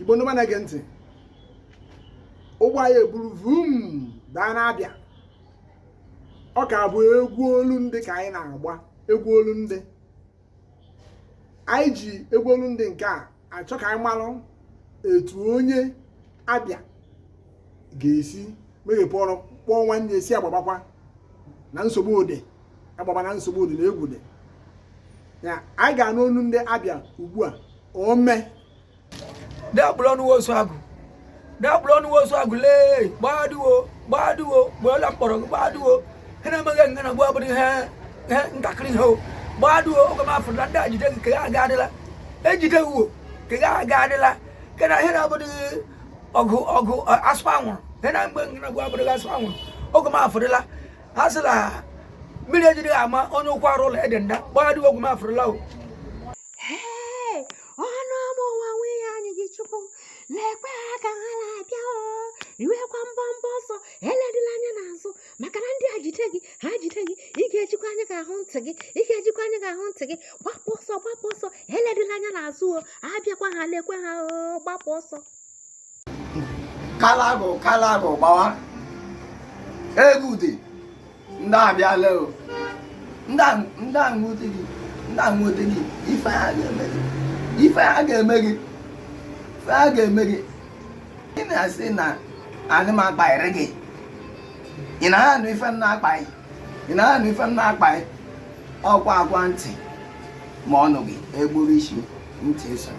Igbo ndị na-ege ntị, ụgbọ anyị eburu vum daa n'Abịa. Ọ ka bụ egwu Olundị ka anyị na-agba, egwu Olundị. Anyị ji egwu Olundị nke a achọ ka anyị marụ etu onye Abịa ga-esi meghepụ ọrụ kpọọ nwanne esi agbabakwa na nsogbu ode, agbaba na nsogbu ode na egwu dị. Ya anyị ga-anụ Olundị Abịa ugbu a. Ome Dabulon was agu. Dabulon was agule, Baduo, Bola Poro, Baduo, Henamagan and a wobbly hair, Takri ho, Baduo, Okama for Landa, you take Gadilla, Editahu, Gadilla, can I hear about the Ogu Aspan? Then I'm going to go over the Aspan, Okama for the La Asala, Military Ama, on your quarrel, Edenda, Badu Okama for low. Hey, lekwa aka ha na-abịa iwekwa mbọmbọsọ eledila anya n'azụ maka na ndị ajite gị ha jide gị ị ga-ejikwa anya ka ahụ ntị gị gbapụ ọsọ eledila anya n'azụ abịakwa ha lekwa ha gbapụ ọsọ kalago gbawa egwu dị ndị abịala ndị aṅụte gị ife a ga-eme gị ị na-asị na anyị m akpaghịrị gị ị na-anụ ife m na-akpaghị ọkwa akwa ntị ma ọnụ gị egburu isi ntị eso